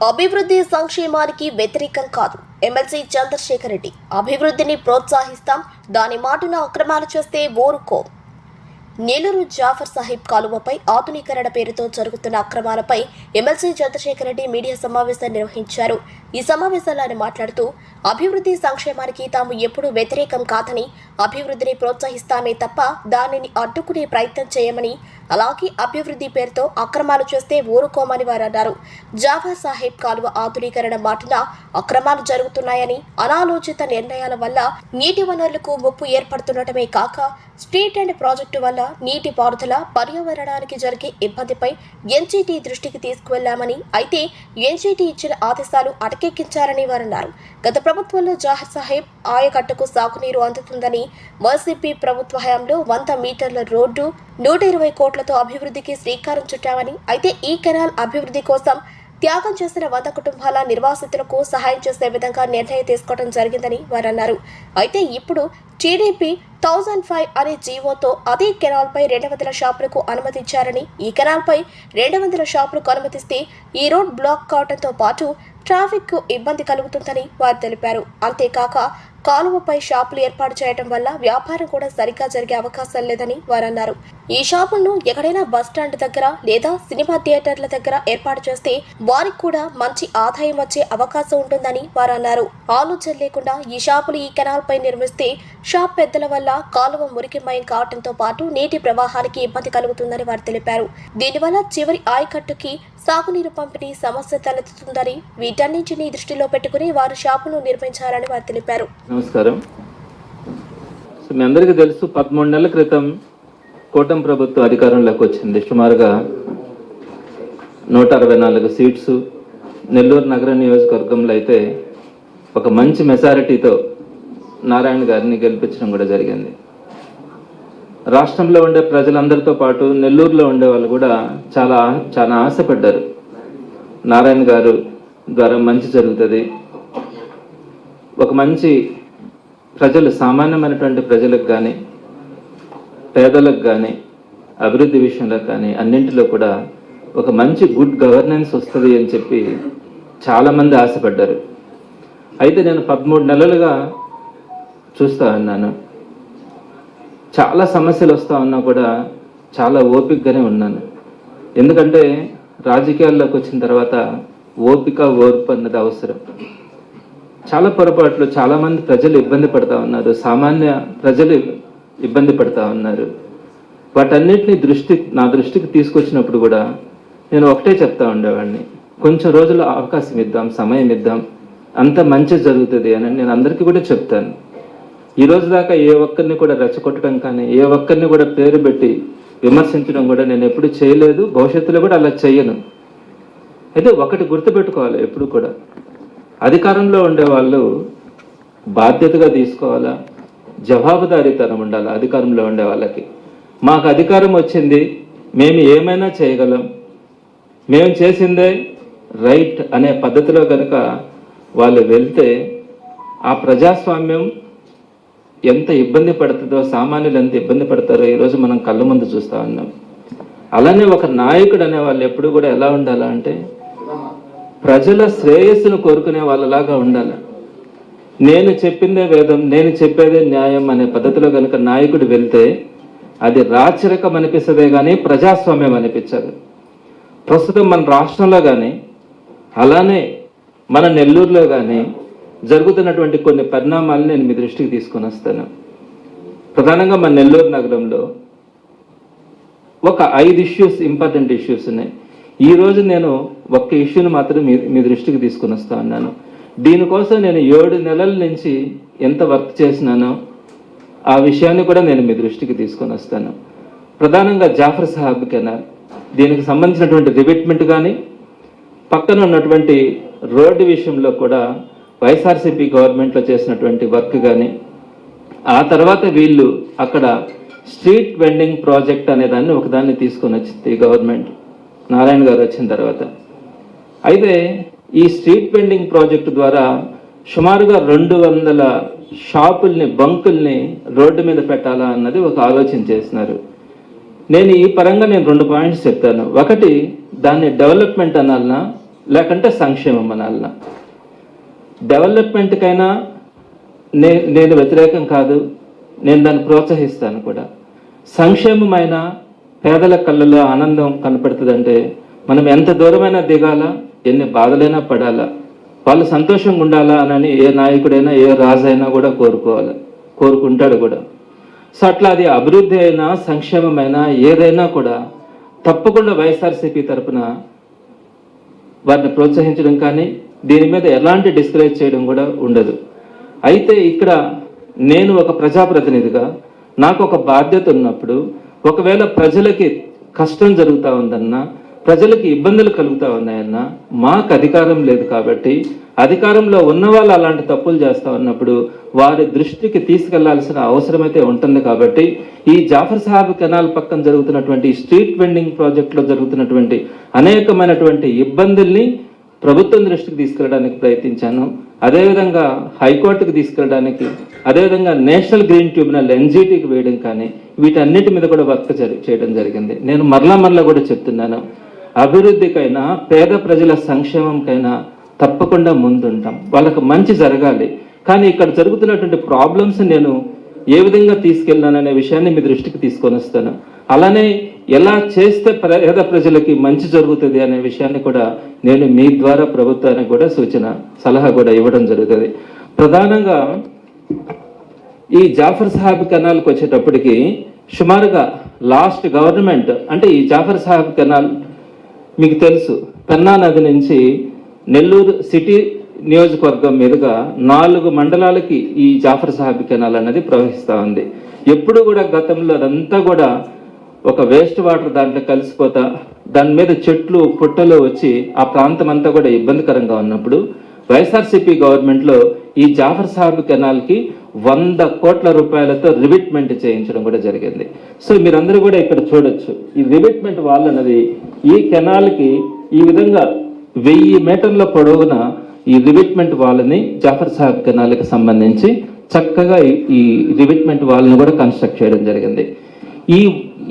అభివృద్ధి సంక్షేమానికి వ్యతిరేకం కాదు. ఎమ్మెల్సీ చంద్రశేఖర్ రెడ్డి అభివృద్ధిని ప్రోత్సహిస్తాం, దాని మాటున అక్రమాలు చేస్తే ఊరుకో. నెల్లూరు జాఫర్ సాహిబ్ కాలువపై ఆధునీకరణ పేరుతో జరుగుతున్న అక్రమాలపై ఎమ్మెల్సీ చంద్రశేఖర్ రెడ్డి మీడియా సమావేశం నిర్వహించారు. ఈ సమావేశంలో ఆయన మాట్లాడుతూ అభివృద్ధి సంక్షేమానికి తాము ఎప్పుడూ వ్యతిరేకం కాదని, అభివృద్ధిని ప్రోత్సహిస్తామే తప్ప దానిని అడ్డుకునే ప్రయత్నం చేయమని, అలాగే అభివృద్ధి పేరుతో అక్రమాలు చేస్తే ఊరుకోమని వారు అన్నారు. జాఫర్ సాహిబ్ కాలువ ఆధునీకరణ మాటున అక్రమాలు జరుగుతున్నాయని, అనాలోచిత నిర్ణయాల వల్ల నీటి వనరులకు ముప్పు ఏర్పడుతుండటమే కాక స్ట్రీట్ అండ్ ప్రాజెక్టు వల్ల నీటి పారుదల, పర్యావరణానికి జరిగే ఇబ్బందిపై ఎన్జీటీ దృష్టికి తీసుకువెళ్లామని, అయితే ఎన్జీటీ ఇచ్చిన ఆదేశాలు అటకెక్కించారని వారన్నారు. గత ప్రభుత్వంలో జాఫర్ సాహిబ్ ఆయకట్టుకు సాగునీరు అందుతుందని, వైసీపీ ప్రభుత్వ హయాంలో 100 మీటర్ల రోడ్డు 120 కోట్లతో అభివృద్ధికి శ్రీకారం చుట్టామని, అయితే ఈ కెనాల్ అభివృద్ధి కోసం త్యాగం చేసిన 100 కుటుంబాల నిర్వాసితులకు సహాయం చేసే విధంగా నిర్ణయం తీసుకోవడం జరిగిందని వారన్నారు. అయితే ఇప్పుడు టీడీపీ 1005 అనే జీవోతో అదే కెనాల్పై 200 షాపులకు అనుమతించారని, ఈ కెనాల్పై 200 షాపులకు అనుమతిస్తే ఈ రోడ్ బ్లాక్ కావడంతో పాటు ట్రాఫిక్ ఇబ్బంది కలుగుతుందని వారు తెలిపారు. అంతేకాక కాలువపై షాపులు ఏర్పాటు చేయడం వల్ల వ్యాపారం కూడా సరిగ్గా జరిగే అవకాశం లేదని వారన్నారు. ఈ షాపులను ఎక్కడైనా బస్టాండ్ దగ్గర లేదా సినిమా థియేటర్ల దగ్గర ఏర్పాటు చేస్తే వారికి కూడా మంచి ఆదాయం వచ్చే అవకాశం ఉంటుందని వారన్నారు. ఆలోచన లేకుండా ఈ షాపులు ఈ కెనాల్ పై నిర్మిస్తే షాప్ పెద్దల వల్ల కాలువ మురికిమయం కావడంతో పాటు నీటి ప్రవాహానికి ఇబ్బంది కలుగుతుందని వారు తెలిపారు. దీనివల్ల చివరి ఆయకట్టుకి సాగునీరు పంపిణీ సమస్య తలెత్తుతుందని, వీటన్నింటినీ దృష్టిలో పెట్టుకుని వారు షాపును నిర్మించారని వారు తెలిపారు. నమస్కారం. మీ అందరికీ తెలుసు, 13 నెలల క్రితం కూటమి ప్రభుత్వం అధికారంలోకి వచ్చింది. సుమారుగా 164 సీట్స్ నెల్లూరు నగర నియోజకవర్గంలో అయితే ఒక మంచి మెజారిటీతో నారాయణ గారిని గెలిపించడం కూడా జరిగింది. రాష్ట్రంలో ఉండే ప్రజలందరితో పాటు నెల్లూరులో ఉండే వాళ్ళు కూడా చాలా ఆశపడ్డారు. నారాయణ గారు ద్వారా మంచి జరుగుతుంది, ఒక మంచి ప్రజలు, సామాన్యమైనటువంటి ప్రజలకు కానీ పేదలకు కానీ అభివృద్ధి విషయంలో కానీ అన్నింటిలో కూడా ఒక మంచి గుడ్ గవర్నెన్స్ వస్తుంది అని చెప్పి చాలామంది ఆశపడ్డారు. అయితే నేను 13 నెలలుగా చూస్తూ ఉన్నాను, చాలా సమస్యలు వస్తూ ఉన్నా కూడా చాలా ఓపికగానే ఉన్నాను. ఎందుకంటే రాజకీయాల్లోకి వచ్చిన తర్వాత ఓర్పు అన్నది అవసరం. చాలా పొరపాట్లు, చాలామంది ప్రజలు ఇబ్బంది పడుతూ ఉన్నారు, సామాన్య ప్రజలు ఇబ్బంది పడుతూ ఉన్నారు. వాటన్నిటిని నా దృష్టికి తీసుకొచ్చినప్పుడు కూడా నేను ఒకటే చెప్తా ఉండేవాడిని, కొంచెం రోజులు అవకాశం ఇద్దాం, సమయం ఇద్దాం, అంత మంచి జరుగుతుంది అని నేను అందరికీ కూడా చెప్తాను. ఈ రోజు దాకా ఏ ఒక్కరిని కూడా రెచ్చగొట్టడం కానీ, ఏ ఒక్కరిని కూడా పేరు పెట్టి విమర్శించడం కూడా నేను ఎప్పుడు చేయలేదు, భవిష్యత్తులో కూడా అలా చేయను. అయితే ఒకటి గుర్తుపెట్టుకోవాలి, ఎప్పుడు కూడా అధికారంలో ఉండేవాళ్ళు బాధ్యతగా తీసుకోవాలా, జవాబుదారీతనం ఉండాలి. అధికారంలో ఉండే వాళ్ళకి మాకు అధికారం వచ్చింది, మేము ఏమైనా చేయగలం, మేము చేసిందే రైట్ అనే పద్ధతిలో కనుక వాళ్ళు వెళ్తే ఆ ప్రజాస్వామ్యం ఎంత ఇబ్బంది పడుతుందో, సామాన్యులు ఎంత ఇబ్బంది పడతారో ఈరోజు మనం కళ్ళ ముందు చూస్తూ ఉన్నాం. అలానే ఒక నాయకుడు అనే వాళ్ళు ఎప్పుడు కూడా ఎలా ఉండాలా అంటే ప్రజల శ్రేయస్సును కోరుకునే వాళ్ళలాగా ఉండాలి. నేను చెప్పిందే వేదం, నేను చెప్పేదే న్యాయం అనే పద్ధతిలో కనుక నాయకుడు వెళ్తే అది రాచరికం అనిపిస్తుందే కానీ ప్రజాస్వామ్యం అనిపించదు. ప్రస్తుతం మన రాష్ట్రంలో కానీ అలానే మన నెల్లూరులో కానీ జరుగుతున్నటువంటి కొన్ని పరిణామాలను నేను మీ దృష్టికి తీసుకొని వస్తాను. ప్రధానంగా మన నెల్లూరు నగరంలో ఒక 5 ఇష్యూస్, ఇంపార్టెంట్ ఇష్యూస్ ఉన్నాయి. ఈరోజు నేను ఒక్క ఇష్యూని మాత్రం మీ దృష్టికి తీసుకొని వస్తా ఉన్నాను. దీనికోసం నేను 7 నెలల నుంచి ఎంత వర్క్ చేసినానో ఆ విషయాన్ని కూడా నేను మీ దృష్టికి తీసుకొని వస్తాను. ప్రధానంగా జాఫర్ సాహెబ్ కెనాల్, దీనికి సంబంధించినటువంటి రివిట్మెంట్ కానీ, పక్కన ఉన్నటువంటి రోడ్డు విషయంలో కూడా వైఎస్ఆర్సీపీ గవర్నమెంట్లో చేసినటువంటి వర్క్ కానీ, ఆ తర్వాత వీళ్ళు అక్కడ స్ట్రీట్ వెండింగ్ ప్రాజెక్ట్ అనే దాన్ని ఒకదాన్ని తీసుకొని వచ్చింది గవర్నమెంట్, నారాయణ గారు వచ్చిన తర్వాత. అయితే ఈ స్ట్రీట్ వెండింగ్ ప్రాజెక్టు ద్వారా సుమారుగా 200 షాపుల్ని, బంకుల్ని రోడ్డు మీద పెట్టాలా అన్నది ఒక ఆలోచన చేసినారు. నేను ఈ పరంగా 2 పాయింట్స్ చెప్తాను. ఒకటి, దాన్ని డెవలప్మెంట్ అనాలనా లేకంటే సంక్షేమం అనాలనా? డెవలప్మెంట్కైనా నేను వ్యతిరేకం కాదు, నేను దాన్ని ప్రోత్సహిస్తాను కూడా. సంక్షేమమైన పేదల కళ్ళలో ఆనందం కనపడుతుందంటే మనం ఎంత దూరమైనా దిగాలా, ఎన్ని బాధలైనా పడాలా, వాళ్ళు సంతోషంగా ఉండాలా అని ఏ నాయకుడైనా ఏ రాజైనా కూడా కోరుకుంటాడు కూడా. సో అట్లా అది అభివృద్ధి అయినా సంక్షేమమైనా ఏదైనా కూడా తప్పకుండా వైఎస్ఆర్సీపీ తరఫున వారిని ప్రోత్సహించడం కానీ దీని మీద ఎలాంటి డిస్కరేజ్ చేయడం కూడా ఉండదు. అయితే ఇక్కడ నేను ఒక ప్రజాప్రతినిధిగా నాకు ఒక బాధ్యత ఉన్నప్పుడు ఒకవేళ ప్రజలకి కష్టం జరుగుతూ ఉందన్నా, ప్రజలకి ఇబ్బందులు కలుగుతూ ఉన్నాయన్నా, మాకు అధికారం లేదు కాబట్టి అధికారంలో ఉన్న వాళ్ళు అలాంటి తప్పులు చేస్తూ ఉన్నప్పుడు వారి దృష్టికి తీసుకెళ్లాల్సిన అవసరం అయితే ఉంటుంది. కాబట్టి ఈ జాఫర్ సాహెబ్ కెనాల్ పక్కన జరుగుతున్నటువంటి స్ట్రీట్ వెండింగ్ ప్రాజెక్టులో జరుగుతున్నటువంటి అనేకమైనటువంటి ఇబ్బందుల్ని ప్రభుత్వం దృష్టికి తీసుకెళ్ళడానికి ప్రయత్నించాను. అదేవిధంగా హైకోర్టుకు తీసుకెళ్ళడానికి, అదేవిధంగా నేషనల్ గ్రీన్ ట్రిబ్యునల్ ఎన్జిటికి వేయడం కానీ వీటన్నిటి మీద కూడా వర్క్ చేయడం జరిగింది. నేను మరలా కూడా చెప్తున్నాను, అభివృద్ధికైనా పేద ప్రజల సంక్షేమంకైనా తప్పకుండా ముందుంటాం. వాళ్ళకు మంచి జరగాలి. కానీ ఇక్కడ జరుగుతున్నటువంటి ప్రాబ్లమ్స్ నేను ఏ విధంగా తీసుకెళ్ళాననే విషయాన్ని మీ దృష్టికి తీసుకొని వస్తాను. అలానే ఎలా చేస్తే పేద ప్రజలకి మంచి జరుగుతుంది అనే విషయాన్ని కూడా నేను మీ ద్వారా ప్రభుత్వానికి కూడా సలహా కూడా ఇవ్వడం జరుగుతుంది. ప్రధానంగా ఈ జాఫర్ సాహెబ్ కెనాల్కి వచ్చేటప్పటికి సుమారుగా లాస్ట్ గవర్నమెంట్ అంటే ఈ జాఫర్ సాహెబ్ కెనాల్ మీకు తెలుసు, పెన్నా నది నుంచి నెల్లూరు సిటీ నియోజకవర్గం మీదుగా 4 మండలాలకి ఈ జాఫర్ సాహెబ్ కెనాల్ అనేది ప్రవహిస్తూ ఉంది. ఎప్పుడు కూడా గతంలో అదంతా కూడా ఒక వేస్ట్ వాటర్ దాంట్లో కలిసిపోతా దాని మీద చెట్లు పుట్టలు వచ్చి ఆ ప్రాంతం అంతా కూడా ఇబ్బందికరంగా ఉన్నప్పుడు వైఎస్ఆర్సీపీ గవర్నమెంట్లో ఈ జాఫర్ సాహెబ్ కెనాల్కి 100 కోట్ల రూపాయలతో రివిట్మెంట్ చేయించడం కూడా జరిగింది. సో మీరందరూ కూడా ఇక్కడ చూడొచ్చు, ఈ రివిట్మెంట్ వాల్ అన్నది ఈ కెనాల్కి ఈ విధంగా 1000 మీటర్ల పొడవున ఈ రివిట్మెంట్ వాల్ని జాఫర్ సాహెబ్ కెనాల్కి సంబంధించి చక్కగా ఈ రివిట్మెంట్ వాల్ని కూడా కన్స్ట్రక్ట్ చేయడం జరిగింది.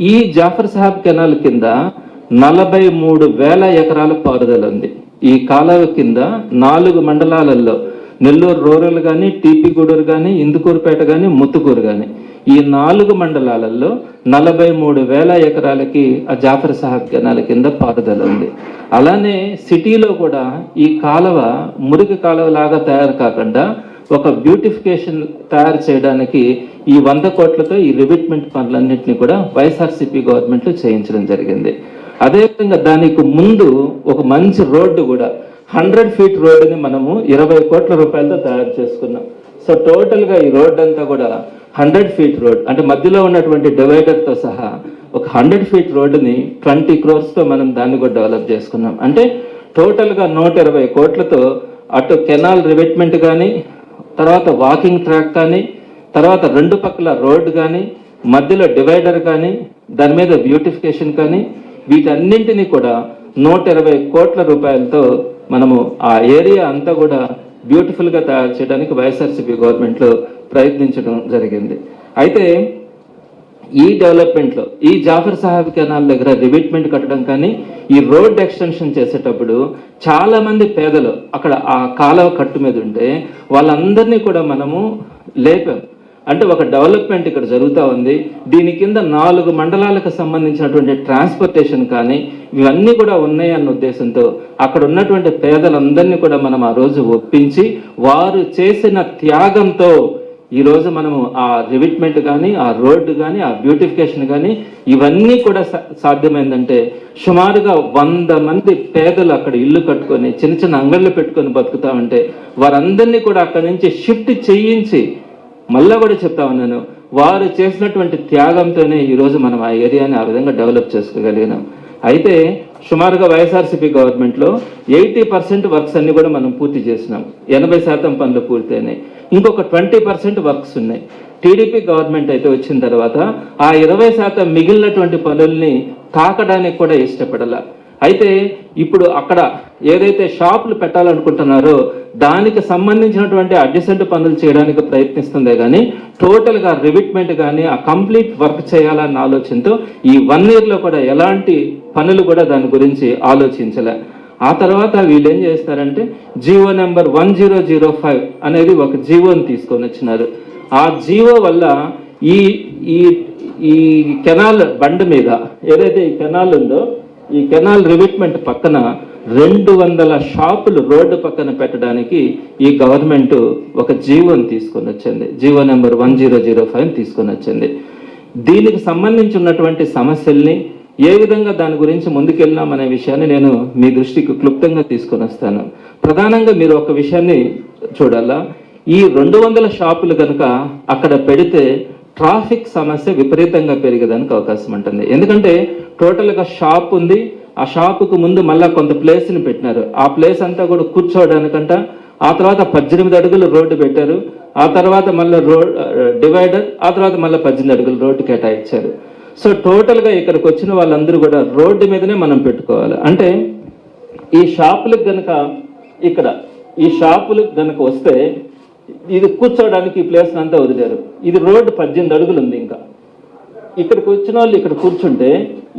ఈ జాఫర్ సాహెబ్ కెనాల్ కింద 43,000 ఎకరాల పారుదల ఉంది. ఈ కాలువ కింద 4 మండలాలలో నెల్లూరు రూరల్ కానీ, టీపీగూడూరు కానీ, ఇందుకూరుపేట కానీ, ముత్తుకూరు కానీ ఈ 4 మండలాలలో 43,000 ఎకరాలకి ఆ జాఫర్ సాహెబ్ కెనాల్ కింద పారుదల ఉంది. అలానే సిటీలో కూడా ఈ కాలువ మురికి కాలువ లాగా తయారు కాకుండా ఒక బ్యూటిఫికేషన్ తయారు చేయడానికి ఈ 100 కోట్లతో ఈ రివిట్మెంట్ పనులన్నింటినీ కూడా వైఎస్ఆర్సీపీ గవర్నమెంట్లో చేయించడం జరిగింది. అదేవిధంగా దానికి ముందు ఒక మంచి రోడ్డు కూడా 100 ఫీట్ రోడ్డుని మనము 20 కోట్ల రూపాయలతో తయారు చేసుకున్నాం. సో టోటల్గా ఈ రోడ్ అంతా కూడా 100 ఫీట్ రోడ్ అంటే మధ్యలో ఉన్నటువంటి డివైడర్తో సహా ఒక 100 ఫీట్ రోడ్డుని 20 crores మనం దాన్ని కూడా డెవలప్ చేసుకున్నాం. అంటే టోటల్గా 120 కోట్లతో అటు కెనాల్ రివిట్మెంట్ కానీ, తర్వాత వాకింగ్ ట్రాక్ కానీ, తర్వాత 2 పక్కల రోడ్ కానీ, మధ్యలో డివైడర్ కానీ, దాని మీద బ్యూటిఫికేషన్ కానీ వీటన్నింటినీ కూడా 120 కోట్ల రూపాయలతో మనము ఆ ఏరియా అంతా కూడా బ్యూటిఫుల్గా తయారు చేయడానికి వైఎస్ఆర్సీపీ గవర్నమెంట్లో ప్రయత్నించడం జరిగింది. అయితే ఈ డెవలప్మెంట్లో ఈ జాఫర్ సాహెబ్ కెనాల్ దగ్గర రివిట్మెంట్ కట్టడం కానీ ఈ రోడ్ ఎక్స్టెన్షన్ చేసేటప్పుడు చాలా మంది పేదలు అక్కడ ఆ కాలువ కట్టు మీద ఉంటే వాళ్ళందరినీ కూడా మనము లేపాం. అంటే ఒక డెవలప్మెంట్ ఇక్కడ జరుగుతూ ఉంది. దీని కింద 4 మండలాలకు సంబంధించినటువంటి ట్రాన్స్పోర్టేషన్ కానీ ఇవన్నీ కూడా ఉన్నాయి అన్న ఉద్దేశంతో అక్కడ ఉన్నటువంటి పేదలందరినీ కూడా మనం ఆ రోజు ఒప్పించి వారు చేసిన త్యాగంతో ఈరోజు మనము ఆ రివిట్మెంట్ కానీ, ఆ రోడ్డు కానీ, ఆ బ్యూటిఫికేషన్ కానీ ఇవన్నీ కూడా సాధ్యమైందంటే సుమారుగా 100 మంది పేదలు అక్కడ ఇల్లు కట్టుకొని చిన్న చిన్న అంగళ్ళు పెట్టుకొని బతుకుతా ఉంటే వారందరినీ కూడా అక్కడి నుంచి షిఫ్ట్ చేయించి మళ్ళా కూడా చెప్తా ఉన్నాను, వారు చేసినటువంటి త్యాగంతోనే ఈరోజు మనం ఆ ఏరియాని ఆ విధంగా డెవలప్ చేసుకోగలిగినాం. అయితే సుమారుగా వైఎస్ఆర్సీపీ గవర్నమెంట్లో 80% వర్క్స్ అన్ని కూడా మనం పూర్తి చేసినాం. 80% పనులు పూర్తయినాయి. ఇంకొక 20% వర్క్స్ ఉన్నాయి. టీడీపీ గవర్నమెంట్ అయితే వచ్చిన తర్వాత ఆ 20% మిగిలినటువంటి పనుల్ని తాకడానికి కూడా ఇష్టపడాల. అయితే ఇప్పుడు అక్కడ ఏదైతే షాపులు పెట్టాలనుకుంటున్నారో దానికి సంబంధించినటువంటి అడ్జసెంట్ పనులు చేయడానికి ప్రయత్నిస్తుందే కానీ టోటల్గా రివిట్మెంట్ కానీ ఆ కంప్లీట్ వర్క్ చేయాలన్న ఆలోచనతో ఈ 1 yearలో కూడా ఎలాంటి పనులు కూడా దాని గురించి ఆలోచించలే. ఆ తర్వాత వీళ్ళు ఏం చేస్తారంటే జీవో నెంబర్ 1005 అనేది ఒక జీవోని తీసుకొని వచ్చినారు. ఆ జీవో వల్ల ఈ ఈ ఈ కెనాల్ బండ్ మీద ఏదైతే ఈ కెనాల్ ఉందో ఈ కెనాల్ రివిట్మెంట్ పక్కన 200 షాపులు రోడ్డు పక్కన పెట్టడానికి ఈ గవర్నమెంట్ ఒక జీవోని తీసుకొని వచ్చింది. జీవో నెంబర్ 1005 తీసుకొని వచ్చింది. దీనికి సంబంధించి ఉన్నటువంటి సమస్యల్ని ఏ విధంగా దాని గురించి ముందుకెళ్ళినామనే విషయాన్ని నేను మీ దృష్టికి క్లుప్తంగా తీసుకొని వస్తాను. ప్రధానంగా మీరు ఒక విషయాన్ని చూడాలా, ఈ 200 షాపులు కనుక అక్కడ పెడితే ట్రాఫిక్ సమస్య విపరీతంగా పెరిగేదానికి అవకాశం ఉంటుంది. ఎందుకంటే టోటల్గా షాప్ ఉంది, ఆ షాపుకు ముందు మళ్ళీ కొంత ప్లేస్ని పెట్టినారు. ఆ ప్లేస్ అంతా కూడా కూర్చోవడానికంట. ఆ తర్వాత 18 అడుగులు రోడ్డు పెట్టారు. ఆ తర్వాత మళ్ళీ డివైడర్, ఆ తర్వాత మళ్ళీ 18 అడుగులు రోడ్డు కేటాయించారు. సో టోటల్గా ఇక్కడికి వచ్చిన వాళ్ళందరూ కూడా రోడ్డు మీదనే మనం పెట్టుకోవాలి. అంటే ఈ షాపులకు గనక ఇక్కడ ఈ షాపులకు గనక వస్తే ఇది కూర్చోవడానికి ఈ ప్లేస్ అంతా వదిలేరు. ఇది రోడ్డు 18 అడుగులు ఉంది. ఇంకా ఇక్కడికి వచ్చిన వాళ్ళు ఇక్కడ కూర్చుంటే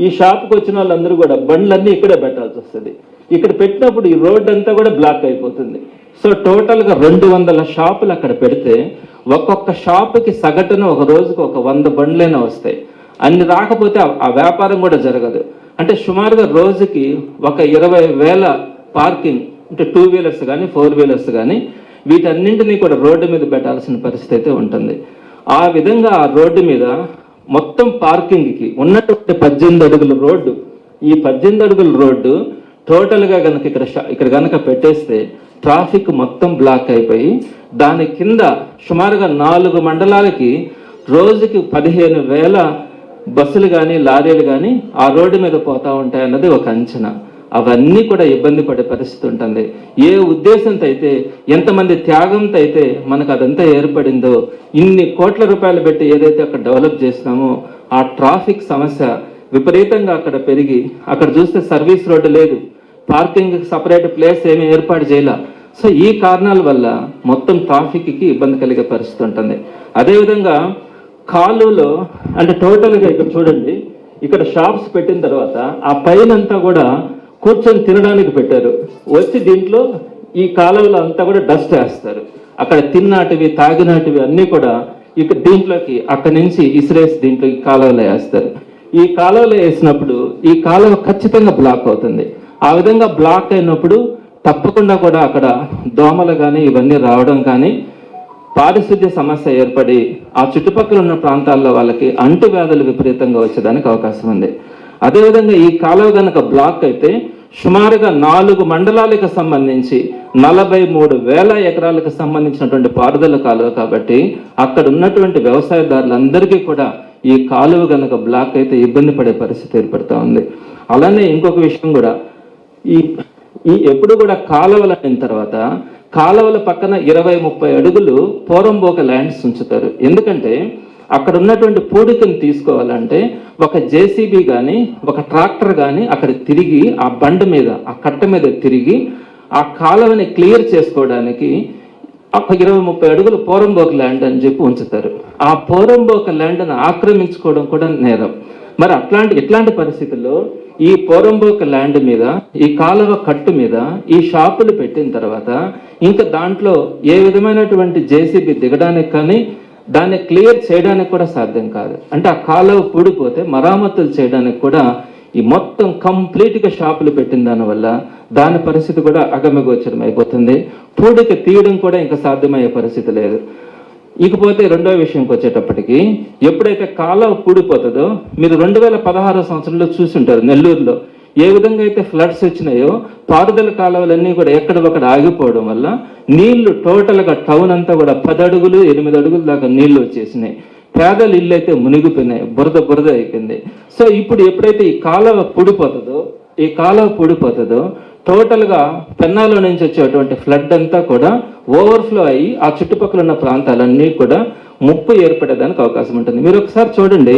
ఈ షాప్కి వచ్చిన వాళ్ళందరూ కూడా బండ్లన్నీ ఇక్కడే పెట్టాల్సి వస్తుంది. ఇక్కడ పెట్టినప్పుడు ఈ రోడ్డు అంతా కూడా బ్లాక్ అయిపోతుంది. సో టోటల్గా 200 షాపులు అక్కడ పెడితే ఒక్కొక్క షాపుకి సగటున ఒక రోజుకు ఒక 100 బండ్లైనా వస్తాయి. అన్ని రాకపోతే ఆ వ్యాపారం కూడా జరగదు. అంటే సుమారుగా రోజుకి ఒక 20,000 పార్కింగ్, అంటే 2 వీలర్స్ కానీ 4 వీలర్స్ కానీ వీటన్నింటినీ కూడా రోడ్డు మీద పెట్టాల్సిన పరిస్థితి అయితే ఉంటుంది. ఆ విధంగా ఆ రోడ్డు మీద మొత్తం పార్కింగ్కి ఉన్నటువంటి 18 అడుగుల రోడ్డు, ఈ 18 అడుగుల రోడ్డు టోటల్గా కనుక ఇక్కడ కనుక పెట్టేస్తే ట్రాఫిక్ మొత్తం బ్లాక్ అయిపోయి దాని కింద సుమారుగా 4 మండలాలకి రోజుకి 15,000 బస్సులు కానీ లారీలు కానీ ఆ రోడ్డు మీద పోతూ ఉంటాయన్నది ఒక అంచనా. అవన్నీ కూడా ఇబ్బంది పడే పరిస్థితి ఉంటుంది. ఏ ఉద్దేశంతో అయితే, ఎంతమంది త్యాగంతో అయితే మనకు అదంతా ఏర్పడిందో, ఇన్ని కోట్ల రూపాయలు పెట్టి ఏదైతే అక్కడ డెవలప్ చేసినామో ఆ ట్రాఫిక్ సమస్య విపరీతంగా అక్కడ పెరిగి, అక్కడ చూస్తే సర్వీస్ రోడ్డు లేదు, పార్కింగ్ సపరేట్ ప్లేస్ ఏమీ ఏర్పాటు చేయాల. సో ఈ కారణాల వల్ల మొత్తం ట్రాఫిక్కి ఇబ్బంది కలిగే పరిస్థితి ఉంటుంది. అదేవిధంగా కాలువలో అంటే టోటల్గా ఇక్కడ చూడండి, ఇక్కడ షాప్స్ పెట్టిన తర్వాత ఆ పైన అంతా కూడా కూర్చొని తినడానికి పెట్టారు. వచ్చి దీంట్లో ఈ కాలువలో అంతా కూడా డస్ట్ వేస్తారు. అక్కడ తిన్నాటివి తాగినాటివి అన్నీ కూడా ఇక్కడ దీంట్లోకి అక్కడి నుంచి ఇసిరేసి దీంట్లో ఈ కాలువలో వేస్తారు. ఈ కాలువలో వేసినప్పుడు ఈ కాలువ ఖచ్చితంగా బ్లాక్ అవుతుంది. ఆ విధంగా బ్లాక్ అయినప్పుడు తప్పకుండా కూడా అక్కడ దోమలు కానీ ఇవన్నీ రావడం కానీ, పారిశుద్ధ్య సమస్య ఏర్పడి ఆ చుట్టుపక్కల ఉన్న ప్రాంతాల్లో వాళ్ళకి అంటువ్యాధులు విపరీతంగా వచ్చేదానికి అవకాశం ఉంది. అదేవిధంగా ఈ కాలువ కనుక బ్లాక్ అయితే సుమారుగా 4 మండలాలకు సంబంధించి 43,000 ఎకరాలకు సంబంధించినటువంటి పారుదల కాలువ కాబట్టి అక్కడ ఉన్నటువంటి వ్యవసాయదారులందరికీ కూడా ఈ కాలువ కనుక బ్లాక్ అయితే ఇబ్బంది పడే పరిస్థితి ఏర్పడుతూ ఉంది. అలానే ఇంకొక విషయం కూడా, ఈ ఎప్పుడు కూడా కాలువలు అయిన తర్వాత కాలువల పక్కన 20-30 అడుగులు పోరంబోక ల్యాండ్స్ ఉంచుతారు. ఎందుకంటే అక్కడ ఉన్నటువంటి పూడికను తీసుకోవాలంటే ఒక జేసీబీ కానీ ఒక ట్రాక్టర్ కానీ అక్కడ తిరిగి ఆ బండ మీద ఆ కట్ట మీద తిరిగి ఆ కాలువని క్లియర్ చేసుకోవడానికి 20-30 అడుగులు పోరంబోక ల్యాండ్ అని చెప్పి ఉంచుతారు. ఆ పోరంబోక ల్యాండ్ను ఆక్రమించుకోవడం కూడా నేరం. మరి ఇట్లాంటి పరిస్థితుల్లో ఈ పోరంబోక ల్యాండ్ మీద ఈ కాలువ కట్టు మీద ఈ షాపులు పెట్టిన తర్వాత ఇంకా దాంట్లో ఏ విధమైనటువంటి జేసీబీ దిగడానికి కానీ దాన్ని క్లియర్ చేయడానికి కూడా సాధ్యం కాదు. అంటే ఆ కాలువ పూడిపోతే మరామతులు చేయడానికి కూడా ఈ మొత్తం కంప్లీట్గా షాపులు పెట్టిన దానివల్ల దాని పరిస్థితి కూడా అగమ్యగోచరం అయిపోతుంది. పూడిక తీయడం కూడా ఇంకా సాధ్యమయ్యే పరిస్థితి లేదు. ఇకపోతే రెండో విషయంకి వచ్చేటప్పటికి, ఎప్పుడైతే కాలువ పూడిపోతుందో, మీరు 2016 సంవత్సరంలో చూసుంటారు నెల్లూరులో ఏ విధంగా అయితే ఫ్లడ్స్ వచ్చినాయో పారుదల కాలువలన్నీ కూడా ఎక్కడొక్కడ ఆగిపోవడం వల్ల నీళ్లు టోటల్గా టౌన్ అంతా కూడా 10 అడుగులు 8 అడుగుల దాకా నీళ్లు వచ్చేసినాయి. పేదల ఇల్లు అయితే మునిగిపోయినాయి, బురద అయిపోయింది. సో ఇప్పుడు ఎప్పుడైతే ఈ కాలువ పూడిపోతుందో టోటల్గా పెన్నాలో నుంచి వచ్చేటువంటి ఫ్లడ్ అంతా కూడా ఓవర్ఫ్లో అయ్యి ఆ చుట్టుపక్కల ఉన్న ప్రాంతాలన్నీ కూడా ముప్పు ఏర్పడేదానికి అవకాశం ఉంటుంది. మీరు ఒకసారి చూడండి,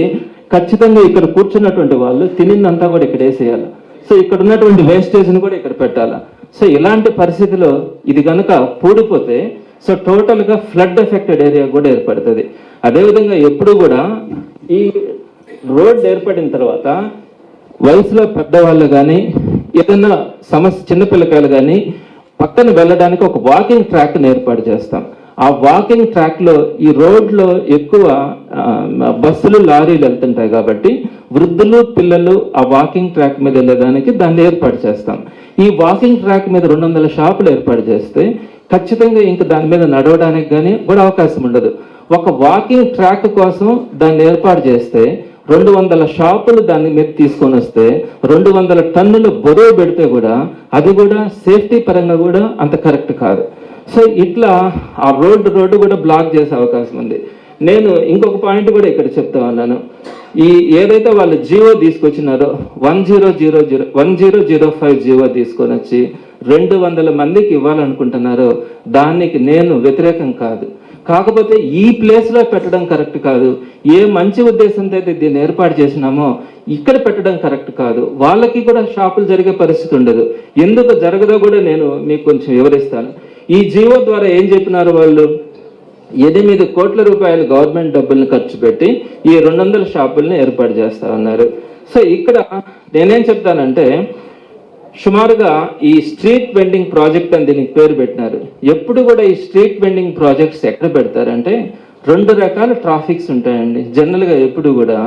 ఖచ్చితంగా ఇక్కడ కూర్చున్నటువంటి వాళ్ళు తినిందంతా కూడా ఇక్కడ వేసేయాలి. సో ఇక్కడ ఉన్నటువంటి వేస్టేజ్ని కూడా ఇక్కడ పెట్టాలి. సో ఇలాంటి పరిస్థితిలో ఇది కనుక పూడిపోతే సో టోటల్గా ఫ్లడ్ ఎఫెక్టెడ్ ఏరియా కూడా ఏర్పడుతుంది. అదేవిధంగా ఎప్పుడు కూడా ఈ రోడ్ ఏర్పడిన తర్వాత వయసులో పెద్దవాళ్ళు కానీ ఏదైనా సమస్య చిన్నపిల్లకాయలు కానీ పక్కన వెళ్ళడానికి ఒక వాకింగ్ ట్రాక్ ఏర్పాటు చేస్తాం. ఆ వాకింగ్ ట్రాక్ లో ఈ రోడ్లో ఎక్కువ బస్సులు లారీలు వెళ్తుంటాయి కాబట్టి వృద్ధులు పిల్లలు ఆ వాకింగ్ ట్రాక్ మీద వెళ్ళడానికి దాన్ని ఏర్పాటు చేస్తాం. ఈ వాకింగ్ ట్రాక్ మీద 200 షాపులు ఏర్పాటు చేస్తే ఖచ్చితంగా ఇంకా దాని మీద నడవడానికి కానీ కూడా అవకాశం ఉండదు. ఒక వాకింగ్ ట్రాక్ కోసం దాన్ని ఏర్పాటు చేస్తే 200 షాపులు దాని మీద తీసుకొని వస్తే 200 టన్నులు బరువు పెడితే కూడా అది కూడా సేఫ్టీ పరంగా కూడా అంత కరెక్ట్ కాదు. సో ఇట్లా ఆ రోడ్డు కూడా బ్లాక్ చేసే అవకాశం ఉంది. నేను ఇంకొక పాయింట్ కూడా ఇక్కడ చెప్తా ఉన్నాను. ఈ ఏదైతే వాళ్ళు జీవో తీసుకొచ్చినారో 1005 జీవో తీసుకొని వచ్చి 200 మందికి ఇవ్వాలనుకుంటున్నారో దానికి నేను వ్యతిరేకం కాదు. కాకపోతే ఈ ప్లేస్లో పెట్టడం కరెక్ట్ కాదు. ఏ మంచి ఉద్దేశంతో అయితే దీన్ని ఏర్పాటు చేసినామో ఇక్కడ పెట్టడం కరెక్ట్ కాదు. వాళ్ళకి కూడా షాపులు జరిగే పరిస్థితి ఉండదు. ఎందుకు జరగదో కూడా నేను మీకు కొంచెం వివరిస్తాను. ఈ జీవో ద్వారా ఏం చెప్పినారు వాళ్ళు, 8 కోట్ల రూపాయలు గవర్నమెంట్ డబ్బుల్ని ఖర్చు పెట్టి ఈ 200 షాపుల్ని ఏర్పాటు చేస్తా ఉన్నారు. సో ఇక్కడ నేనేం చెప్తానంటే సుమారుగా ఈ స్ట్రీట్ వెండింగ్ ప్రాజెక్ట్ అని దీనికి పేరు పెట్టినారు. ఎప్పుడు కూడా ఈ స్ట్రీట్ వెండింగ్ ప్రాజెక్ట్స్ ఎక్కడ పెడతారంటే 2 రకాల ట్రాఫిక్స్ ఉంటాయండి. జనరల్గా ఎప్పుడు కూడా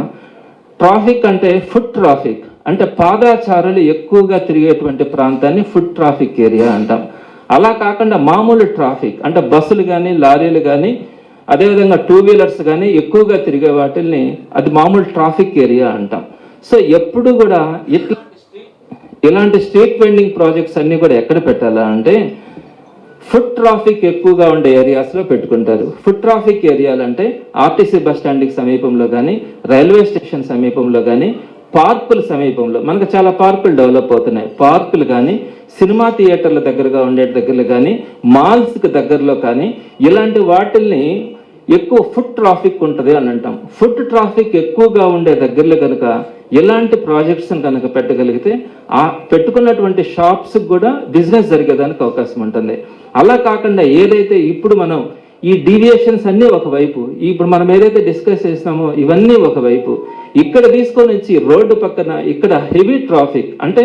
ట్రాఫిక్ అంటే ఫుట్ ట్రాఫిక్ అంటే పాదాచారులు ఎక్కువగా తిరిగేటువంటి ప్రాంతాన్ని ఫుట్ ట్రాఫిక్ ఏరియా అంటాం. అలా కాకుండా మామూలు ట్రాఫిక్ అంటే బస్సులు కానీ లారీలు కానీ అదేవిధంగా 2 వీలర్స్ కానీ ఎక్కువగా తిరిగే వాటిల్ని అది మామూలు ట్రాఫిక్ ఏరియా అంటాం. సో ఎప్పుడు కూడా ఇలాంటి స్ట్రీట్ వెండింగ్ ప్రాజెక్ట్స్ అన్ని కూడా ఎక్కడ పెట్టాలా అంటే ఫుట్ ట్రాఫిక్ ఎక్కువగా ఉండే ఏరియాస్లో పెట్టుకుంటారు. ఫుట్ ట్రాఫిక్ ఏరియాలు అంటే ఆర్టీసీ బస్ స్టాండ్కి సమీపంలో కానీ రైల్వే స్టేషన్ సమీపంలో కానీ పార్కుల సమీపంలో మనకు చాలా పార్కులు డెవలప్ అవుతున్నాయి. పార్కులు కానీ సినిమా థియేటర్ల దగ్గరగా ఉండే దగ్గరలో కానీ మాల్స్కి దగ్గరలో కానీ ఇలాంటి వాటిల్ని ఎక్కువ ఫుట్ ట్రాఫిక్ ఉంటుంది అని అంటాం. ఫుట్ ట్రాఫిక్ ఎక్కువగా ఉండే దగ్గరలో కనుక ఇలాంటి ప్రాజెక్ట్స్ని కనుక పెట్టగలిగితే ఆ పెట్టుకున్నటువంటి షాప్స్కి కూడా బిజినెస్ జరిగేదానికి అవకాశం ఉంటుంది. అలా కాకుండా ఏదైతే ఇప్పుడు మనం ఈ డీవియేషన్స్ అన్నీ ఒకవైపు, ఇప్పుడు మనం ఏదైతే డిస్కస్ చేసినామో ఇవన్నీ ఒకవైపు, ఇక్కడ తీసుకొని వచ్చి రోడ్డు పక్కన ఇక్కడ హెవీ ట్రాఫిక్ అంటే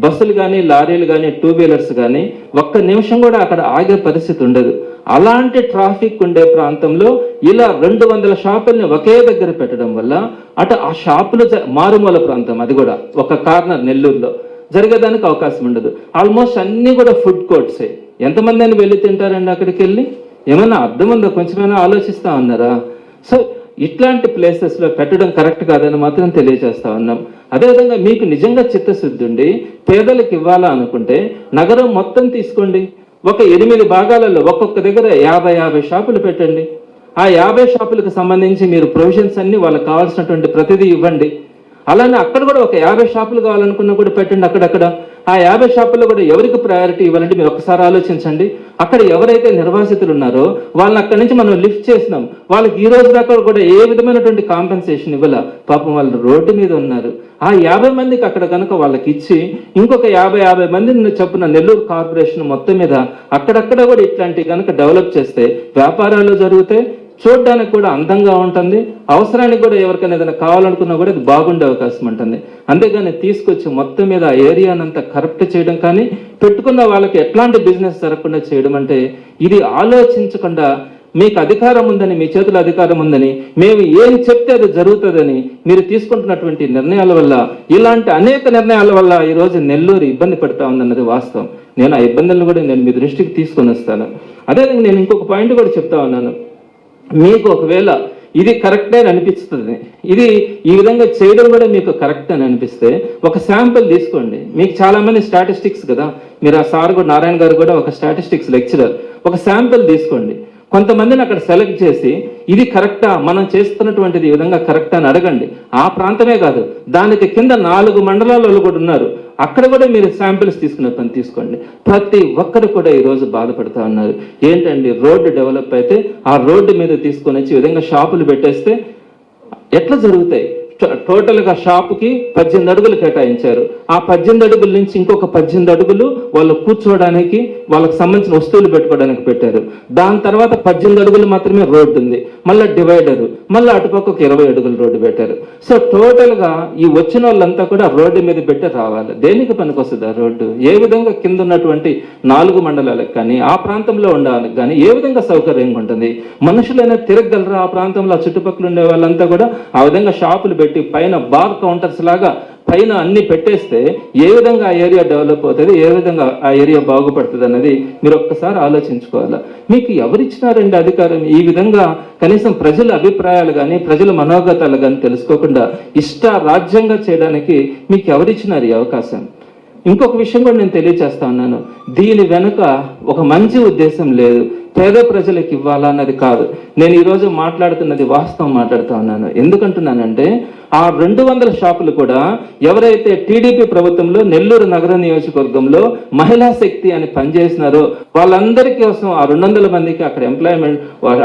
బస్సులు కానీ లారీలు కానీ 2 వీలర్స్ కానీ ఒక్క నిమిషం కూడా అక్కడ ఆగే పరిస్థితి ఉండదు. అలాంటి ట్రాఫిక్ ఉండే ప్రాంతంలో ఇలా 200 షాపుల్ని ఒకే దగ్గర పెట్టడం వల్ల అటు ఆ షాపులు మారుమూల ప్రాంతం అది కూడా ఒక కార్నర్ నెల్లూరులో జరిగేదానికి అవకాశం ఉండదు. ఆల్మోస్ట్ అన్నీ కూడా ఫుడ్ కోర్ట్సే. ఎంతమంది అని వెళ్ళి తింటారండి అక్కడికి వెళ్ళి? ఏమన్నా అర్థం ఉందో? కొంచెమైనా ఆలోచిస్తా ఉన్నారా? సో ఇట్లాంటి ప్లేసెస్లో పెట్టడం కరెక్ట్ కాదని మాత్రం తెలియజేస్తా ఉన్నాం. అదేవిధంగా మీకు నిజంగా చిత్తశుద్ధి ఉండి పేదలకు ఇవ్వాలా అనుకుంటే నగరం మొత్తం తీసుకోండి. ఒక 8 భాగాలలో ఒక్కొక్క దగ్గర 50 షాపులు పెట్టండి. ఆ 50 షాపులకు సంబంధించి మీరు ప్రొవిజన్స్ అన్ని వాళ్ళకి కావాల్సినటువంటి ప్రతిదీ ఇవ్వండి. అలానే అక్కడ కూడా ఒక 50 షాపులు కావాలనుకున్నా కూడా పెట్టండి. అక్కడక్కడ ఆ 50 షాపుల్లో కూడా ఎవరికి ప్రయారిటీ ఇవ్వాలంటే మీరు ఒకసారి ఆలోచించండి. అక్కడ ఎవరైతే నిర్వాసితులు ఉన్నారో వాళ్ళని అక్కడి నుంచి మనం లిఫ్ట్ చేసినాం. వాళ్ళకి ఈ రోజు దాకా కూడా ఏ విధమైనటువంటి కాంపెన్సేషన్ ఇవ్వాల. పాపం వాళ్ళు రోడ్డు మీద ఉన్నారు. ఆ 50 మందికి అక్కడ కనుక వాళ్ళకి ఇచ్చి ఇంకొక 50 మందిని చొప్పున నెల్లూరు కార్పొరేషన్ మొత్తం మీద అక్కడక్కడ కూడా ఇట్లాంటివి కనుక డెవలప్ చేస్తే వ్యాపారాలు జరుగుతాయి, చూడడానికి కూడా అందంగా ఉంటుంది, అవసరానికి కూడా ఎవరికైనా ఏదైనా కావాలనుకున్నా కూడా ఇది బాగుండే అవకాశం ఉంటుంది. అంతేగాని తీసుకొచ్చి మొత్తం మీద ఆ ఏరియానంతా కరప్ట్ చేయడం కానీ పెట్టుకున్న వాళ్ళకి ఎట్లాంటి బిజినెస్ జరగకుండా చేయడం అంటే ఇది ఆలోచించకుండా మీకు అధికారం ఉందని, మీ చేతిలో అధికారం ఉందని, మేము ఏం చెప్తే అది జరుగుతుందని మీరు తీసుకుంటున్నటువంటి నిర్ణయాల వల్ల ఇలాంటి అనేక నిర్ణయాల వల్ల ఈరోజు నెల్లూరు ఇబ్బంది పడతా ఉందన్నది వాస్తవం. నేను ఆ ఇబ్బందులను కూడా నేను మీ దృష్టికి తీసుకొని వస్తాను. అదేవిధంగా నేను ఇంకొక పాయింట్ కూడా చెప్తా ఉన్నాను. మీకు ఒకవేళ ఇది కరెక్టే అని అనిపిస్తుంది, ఇది ఈ విధంగా చేయడం కూడా మీకు కరెక్ట్ అని అనిపిస్తే ఒక శాంపుల్ తీసుకోండి. మీకు చాలా మంది స్టాటిస్టిక్స్ కదా, మీరు ఆ సార్ కూడా నారాయణ గారు కూడా ఒక స్టాటిస్టిక్స్ లెక్చరర్. ఒక శాంపుల్ తీసుకోండి, కొంతమందిని అక్కడ సెలెక్ట్ చేసి ఇది కరెక్టా, మనం చేస్తున్నటువంటిది ఈ విధంగా కరెక్టా అని అడగండి. ఆ ప్రాంతమే కాదు, దానికి కింద 4 మండలాలు కూడా ఉన్నారు, అక్కడ కూడా మీరు శాంపిల్స్ తీసుకునే పని తీసుకోండి. ప్రతి ఒక్కరు కూడా ఈరోజు బాధపడుతూ ఉన్నారు. ఏంటండి, రోడ్డు డెవలప్ అయితే ఆ రోడ్డు మీద తీసుకొని వచ్చి ఈ విధంగా షాపులు పెట్టేస్తే ఎట్లా జరుగుతాయి? టోటల్గా షాపుకి 18 అడుగులు కేటాయించారు. ఆ 18 అడుగుల నుంచి ఇంకొక 18 అడుగులు వాళ్ళు కూర్చోవడానికి, వాళ్ళకి సంబంధించిన వస్తువులు పెట్టుకోవడానికి పెట్టారు. దాని తర్వాత 18 అడుగులు మాత్రమే రోడ్డు ఉంది, మళ్ళీ డివైడరు, మళ్ళీ అటుపక్క ఒక 20 అడుగులు రోడ్డు పెట్టారు. సో టోటల్గా ఈ వచ్చిన వాళ్ళంతా కూడా రోడ్డు మీద పెట్టి రావాలి. దేనికి పనికొస్తుంది ఆ రోడ్డు? ఏ విధంగా కింద ఉన్నటువంటి 4 మండలాలకు కానీ ఆ ప్రాంతంలో ఉండడానికి కానీ ఏ విధంగా సౌకర్యంగా ఉంటుంది? మనుషులైనా తిరగలరా ఆ ప్రాంతంలో? చుట్టుపక్కల ఉండే వాళ్ళంతా కూడా ఆ విధంగా షాపులు పెట్టి పైన బార్ కౌంటర్స్ లాగా పైన అన్ని పెట్టేస్తే ఏ విధంగా ఆ ఏరియా డెవలప్ అవుతుంది, ఏ విధంగా ఆ ఏరియా బాగుపడుతుంది అన్నది మీరు ఒక్కసారి ఆలోచించుకోవాలి. మీకు ఎవరిచ్చినారండి అధికారం? ఈ విధంగా కనీసం ప్రజల అభిప్రాయాలు కానీ ప్రజల మనోగతాలు కానీ తెలుసుకోకుండా రాజ్యంగా చేయడానికి మీకు ఎవరిచ్చినారు ఈ అవకాశం? ఇంకొక విషయం కూడా నేను తెలియజేస్తా ఉన్నాను. దీని వెనుక ఒక మంచి ఉద్దేశం లేదు, పేద ప్రజలకు ఇవ్వాలా అన్నది కాదు. నేను ఈరోజు మాట్లాడుతున్నది వాస్తవం మాట్లాడుతూ ఉన్నాను. ఎందుకంటున్నానంటే ఆ 200 షాపులు కూడా ఎవరైతే టీడీపీ ప్రభుత్వంలో నెల్లూరు నగర నియోజకవర్గంలో మహిళా శక్తి అని పనిచేసినారో వాళ్ళందరికీ కోసం ఆ 200 మందికి అక్కడ ఎంప్లాయ్మెంట్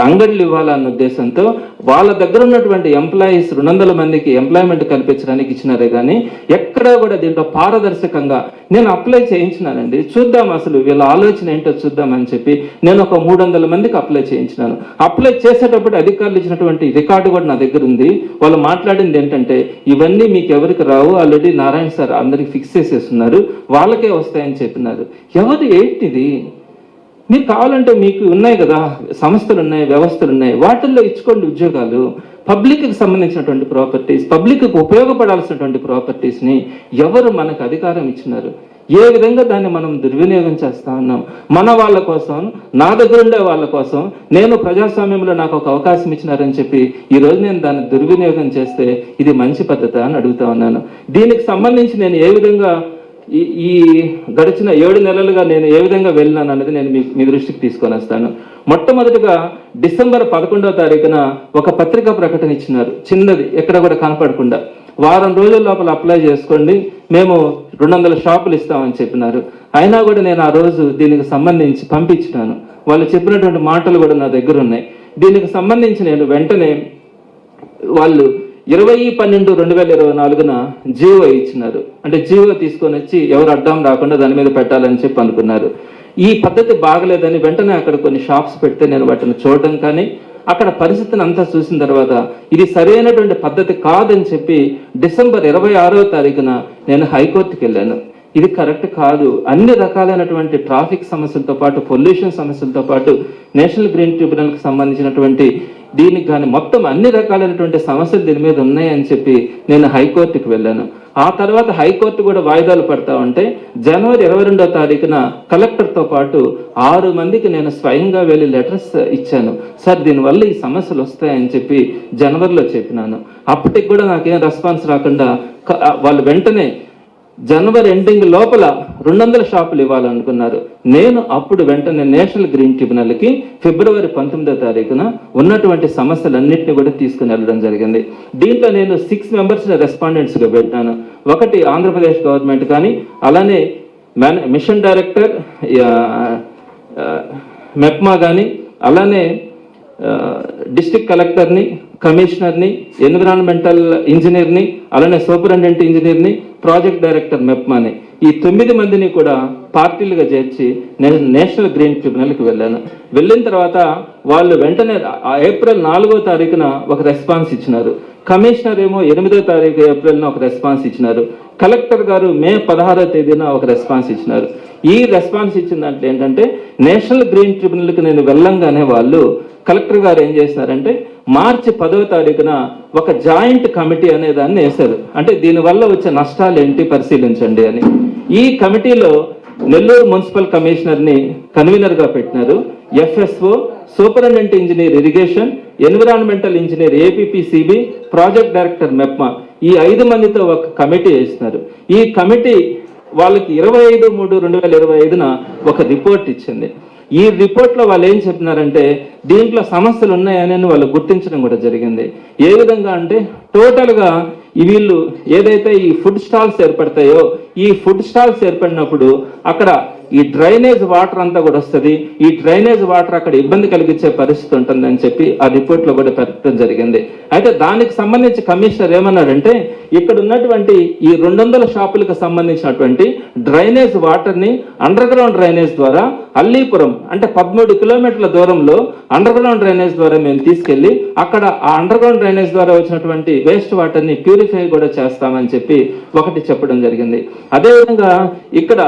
అంగళ్ళు ఇవ్వాలన్న ఉద్దేశంతో వాళ్ళ దగ్గర ఉన్నటువంటి ఎంప్లాయీస్ 200 మందికి ఎంప్లాయ్మెంట్ కల్పించడానికి ఇచ్చినారే కానీ ఎక్కడా కూడా దీంట్లో పారదర్శకంగా నేను అప్లై చేయించినానండి. చూద్దాం అసలు వీళ్ళ ఆలోచన ఏంటో చూద్దామని చెప్పి నేను ఒక 300 మందికి అప్లై చేయించినాను. అప్లై చేసేటప్పుడు అధికారులు ఇచ్చినటువంటి రికార్డు కూడా నా దగ్గర ఉంది. వాళ్ళు మాట్లాడింది ఏంటంటే ఇవన్నీ మీకు ఎవరికి రావు, ఆల్రెడీ నారాయణ సార్ అందరికి ఫిక్స్ చేసేస్తున్నారు, వాళ్ళకే వస్తాయని చెప్పినారు. ఎవరు ఏంటిది? మీరు కావాలంటే మీకు ఉన్నాయి కదా సంస్థలు ఉన్నాయి, వ్యవస్థలు ఉన్నాయి, వాటిల్లో ఇచ్చుకోండి ఉద్యోగాలు. పబ్లిక్కి సంబంధించినటువంటి ప్రాపర్టీస్, పబ్లిక్కి ఉపయోగపడాల్సినటువంటి ప్రాపర్టీస్ని ఎవరు మనకు అధికారం ఇచ్చినారు? ఏ విధంగా దాన్ని మనం దుర్వినియోగం చేస్తా ఉన్నాం? మన వాళ్ళ కోసం, నా దగ్గర ఉండే వాళ్ళ కోసం, నేను ప్రజాస్వామ్యంలో నాకు ఒక అవకాశం ఇచ్చినారని చెప్పి ఈరోజు నేను దాన్ని దుర్వినియోగం చేస్తే ఇది మంచి పద్ధతి అని అడుగుతా ఉన్నాను. దీనికి సంబంధించి నేను ఏ విధంగా ఈ గడిచిన 7 నెలలుగా నేను ఏ విధంగా వెళ్ళినాను అన్నది నేను మీ దృష్టికి తీసుకొని వస్తాను. మొట్టమొదటిగా డిసెంబర్ 11వ తారీఖున ఒక పత్రికా ప్రకటన ఇచ్చినారు, చిన్నది, ఎక్కడ కూడా కనపడకుండా. వారం రోజుల లోపల అప్లై చేసుకోండి, మేము 200 షాపులు ఇస్తామని చెప్పినారు. అయినా కూడా నేను ఆ రోజు దీనికి సంబంధించి పంపించినాను. వాళ్ళు చెప్పినటువంటి మాటలు కూడా నా దగ్గర ఉన్నాయి. దీనికి సంబంధించి నేను వెంటనే వాళ్ళు 20/12/2024 జీవో ఇచ్చినారు. అంటే జీవో తీసుకొని వచ్చి ఎవరు అడ్డం రాకుండా దాని మీద పెట్టాలని చెప్పి అనుకున్నారు. ఈ పద్ధతి బాగలేదని వెంటనే అక్కడ కొన్ని షాప్స్ పెడితే నేను వాటిని చూడడం కానీ అక్కడ పరిస్థితిని అంతా చూసిన తర్వాత ఇది సరైనటువంటి పద్ధతి కాదని చెప్పి డిసెంబర్ 26వ తారీఖున నేను హైకోర్టుకి వెళ్ళాను. ఇది కరెక్ట్ కాదు, అన్ని రకాలైనటువంటి ట్రాఫిక్ సమస్యలతో పాటు పొల్యూషన్ సమస్యలతో పాటు నేషనల్ గ్రీన్ ట్రిబ్యునల్కి సంబంధించినటువంటి దీనికి కానీ మొత్తం అన్ని రకాలైనటువంటి సమస్యలు దీని మీద ఉన్నాయని చెప్పి నేను హైకోర్టుకి వెళ్ళాను. ఆ తర్వాత హైకోర్టు కూడా వాయిదాలు పడతా ఉంటే జనవరి 22వ తారీఖున కలెక్టర్తో పాటు 6 మందికి నేను స్వయంగా వెళ్ళి లెటర్స్ ఇచ్చాను. సార్ దీనివల్ల ఈ సమస్యలు వస్తాయని చెప్పి జనవరిలో చెప్పినాను. అప్పటికి కూడా నాకేం రెస్పాన్స్ రాకుండా వాళ్ళు వెంటనే జనవరి ఎండింగ్ లోపల 200 షాపులు ఇవ్వాలనుకున్నారు. నేను అప్పుడు వెంటనే నేషనల్ గ్రీన్ ట్రిబ్యునల్కి ఫిబ్రవరి 19వ తారీఖున ఉన్నటువంటి సమస్యలన్నింటినీ కూడా తీసుకుని వెళ్ళడం జరిగింది. దీంట్లో నేను 6 మెంబర్స్ని రెస్పాండెంట్స్గా పెట్టాను. ఒకటి ఆంధ్రప్రదేశ్ గవర్నమెంట్ కానీ, అలానే మిషన్ డైరెక్టర్ మెప్మా కానీ, అలానే డిస్ట్రిక్ట్ కలెక్టర్ని, కమిషనర్ని, ఎన్విరాన్మెంటల్ ఇంజనీర్ని, అలానే సూపరింటెండెంట్ ఇంజనీర్ని, ప్రాజెక్ట్ డైరెక్టర్ మెప్మాని, ఈ 9 మందిని కూడా పార్టీలుగా చేర్చి నేను నేషనల్ గ్రీన్ ట్రిబ్యునల్కి వెళ్ళాను. వెళ్ళిన తర్వాత వాళ్ళు వెంటనే ఏప్రిల్ 4వ తారీఖున ఒక రెస్పాన్స్ ఇచ్చినారు. కమిషనర్ ఏమో 8వ తారీఖు ఏప్రిల్న ఒక రెస్పాన్స్ ఇచ్చినారు. కలెక్టర్ గారు మే 16వ తేదీన ఒక రెస్పాన్స్ ఇచ్చినారు. ఈ రెస్పాన్స్ ఇచ్చిన దాంట్లో ఏంటంటే నేషనల్ గ్రీన్ ట్రిబ్యునల్కి నేను వెళ్ళంగానే వాళ్ళు కలెక్టర్ గారు ఏం చేసినారంటే మార్చి 10వ తారీఖున ఒక జాయింట్ కమిటీ అనే దాన్ని వేశారు. అంటే దీనివల్ల వచ్చే నష్టాలు ఏంటి పరిశీలించండి అని. ఈ కమిటీలో నెల్లూరు మున్సిపల్ కమిషనర్ని కన్వీనర్గా పెట్టినారు. FSO, superintendent engineer irrigation, environmental engineer APPCB, project director MEPMA, ఈ 5 మందితో ఒక కమిటీ వేసినారు. ఈ కమిటీ వాళ్ళకి 25/3/2025న ఒక రిపోర్ట్ ఇచ్చింది. ఈ రిపోర్ట్లో వాళ్ళు ఏం చెప్పినారంటే దీంట్లో సమస్యలు ఉన్నాయని వాళ్ళు గుర్తించడం కూడా జరిగింది. ఏ విధంగా అంటే టోటల్గా వీళ్ళు ఏదైతే ఈ ఫుడ్ స్టాల్స్ ఏర్పడతాయో ఈ ఫుడ్ స్టాల్స్ ఏర్పడినప్పుడు అక్కడ ఈ డ్రైనేజ్ వాటర్ అంతా కూడా వస్తుంది, ఈ డ్రైనేజ్ వాటర్ అక్కడ ఇబ్బంది కలిగించే పరిస్థితి ఉంటుందని చెప్పి ఆ రిపోర్ట్ లో కూడా పెట్టడం జరిగింది. అయితే దానికి సంబంధించి కమిషనర్ ఏమన్నాడంటే, ఇక్కడ ఉన్నటువంటి ఈ 200 షాపులకు సంబంధించినటువంటి డ్రైనేజ్ వాటర్ ని అండర్ గ్రౌండ్ డ్రైనేజ్ ద్వారా అల్లీపురం అంటే 13 కిలోమీటర్ల దూరంలో అండర్ గ్రౌండ్ డ్రైనేజ్ ద్వారా మేము తీసుకెళ్లి అక్కడ ఆ అండర్ గ్రౌండ్ డ్రైనేజ్ ద్వారా వచ్చినటువంటి వేస్ట్ వాటర్ ని ప్యూరిఫై కూడా చేస్తామని చెప్పి ఒకటి చెప్పడం జరిగింది. అదేవిధంగా ఇక్కడ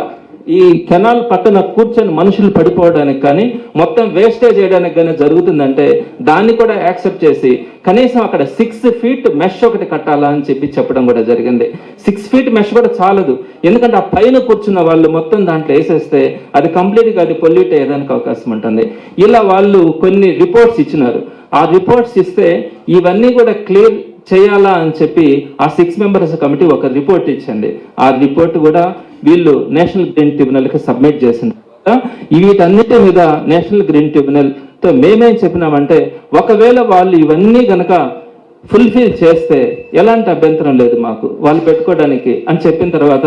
ఈ కెనాల్ పక్కన కూర్చొని మనుషులు పడిపోవడానికి కానీ మొత్తం వేస్టేజ్ చేయడానికి కానీ జరుగుతుందంటే దాన్ని కూడా యాక్సెప్ట్ చేసి కనీసం అక్కడ 6 ఫీట్ మెష్ ఒకటి కట్టాలా అని చెప్పి చెప్పడం కూడా జరిగింది. 6 ఫీట్ మెష్ కూడా చాలదు, ఎందుకంటే ఆ పైన కూర్చున్న వాళ్ళు మొత్తం దాంట్లో వేసేస్తే అది కంప్లీట్గా అది పొల్యూట్ అయ్యేదానికి అవకాశం ఉంటుంది. ఇలా వాళ్ళు కొన్ని రిపోర్ట్స్ ఇచ్చినారు. ఆ రిపోర్ట్స్ ఇస్తే ఇవన్నీ కూడా క్లియర్ చేయాలా అని చెప్పి ఆ 6 మెంబర్స్ కమిటీ ఒక రిపోర్ట్ ఇచ్చింది. ఆ రిపోర్ట్ కూడా వీళ్ళు నేషనల్ గ్రీన్ ట్రిబ్యునల్కి సబ్మిట్ చేసిన వీటన్నిటి మీద నేషనల్ గ్రీన్ ట్రిబ్యునల్ తో మేమేం చెప్పినామంటే, ఒకవేళ వాళ్ళు ఇవన్నీ గనక ఫుల్ఫిల్ చేస్తే ఎలాంటి అభ్యంతరం లేదు మాకు వాళ్ళు పెట్టుకోవడానికి అని చెప్పిన తర్వాత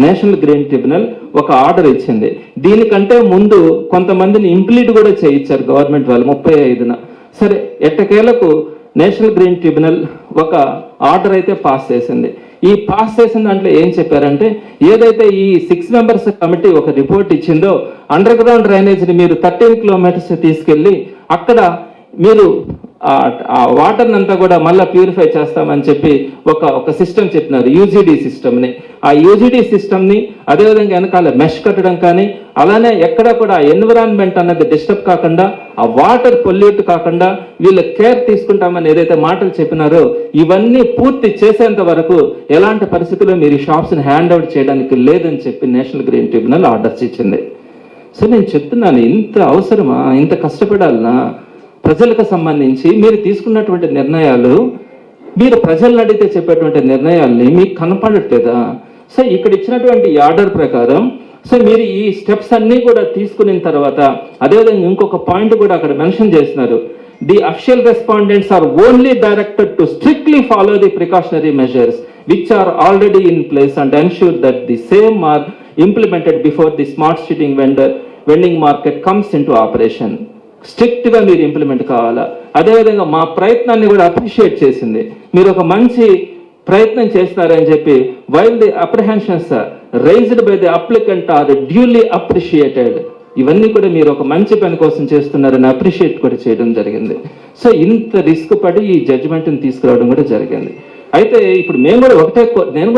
నేషనల్ గ్రీన్ ట్రిబ్యునల్ ఒక ఆర్డర్ ఇచ్చింది. దీనికంటే ముందు కొంతమందిని ఇంప్లీట్ కూడా చేయించారు గవర్నమెంట్ వాళ్ళు 35న. సరే, ఎట్టకేలకు నేషనల్ గ్రీన్ ట్రిబ్యునల్ ఒక ఆర్డర్ అయితే పాస్ చేసింది. ఈ పాస్ చేసిన దాంట్లో ఏం చెప్పారంటే, ఏదైతే ఈ 6 మెంబర్స్ కమిటీ ఒక రిపోర్ట్ ఇచ్చిందో అండర్ గ్రౌండ్ డ్రైనేజ్ని మీరు 13 కిలోమీటర్స్ తీసుకెళ్ళి అక్కడ మీరు ఆ వాటర్ అంతా కూడా మళ్ళీ ప్యూరిఫై చేస్తామని చెప్పి ఒక సిస్టమ్ చెప్పినారు, యూజీడీ సిస్టమ్ని. ఆ యూజీడీ సిస్టమ్ని అదేవిధంగా వెనకాల మెష్ కట్టడం కానీ, అలానే ఎక్కడ కూడా ఎన్విరాన్మెంట్ అన్నది డిస్టర్బ్ కాకుండా, ఆ వాటర్ పొల్యూట్ కాకుండా వీళ్ళు కేర్ తీసుకుంటామని ఏదైతే మాటలు చెప్పినారో ఇవన్నీ పూర్తి చేసేంత వరకు ఎలాంటి పరిస్థితుల్లో మీరు ఈ షాప్స్ని హ్యాండ్ అవుట్ చేయడానికి లేదని చెప్పి నేషనల్ గ్రీన్ ట్రిబ్యునల్ ఆర్డర్స్ ఇచ్చింది. సో నేను చెప్తున్నాను, ఇంత అవసరమా, ఇంత కష్టపడాలనా? ప్రజలకు సంబంధించి మీరు తీసుకున్నటువంటి నిర్ణయాలు, మీరు ప్రజలను అడిగితే చెప్పేటువంటి నిర్ణయాల్ని మీకు కనపడట్లేదా? సో ఇక్కడ ఇచ్చినటువంటి ఆర్డర్ ప్రకారం సో మీరు ఈ స్టెప్స్ అన్నీ కూడా తీసుకున్న తర్వాత, అదేవిధంగా ఇంకొక పాయింట్ కూడా అక్కడ మెన్షన్ చేస్తున్నారు, the official respondents are only directed to strictly follow the precautionary measures which are already in place and ensure that the same are implemented before the smart sitting vending market comes in to operation. Strict గా మీరు implement కావాలా. అదేవిధంగా మా ప్రయత్నాన్ని కూడా appreciate చేసింది, మీరు ఒక మంచి ప్రయత్నం చేస్తున్నారని చెప్పి, while the apprehensions raised by the applicant are duly appreciated, ఇవన్నీ కూడా మీరు ఒక మంచి పని కోసం చేస్తున్నారని అప్రిషియేట్ కూడా చేయడం జరిగింది. సో ఇంత రిస్క్ పడి ఈ జడ్జిమెంట్ని తీసుకురావడం కూడా జరిగింది. అయితే ఇప్పుడు నేను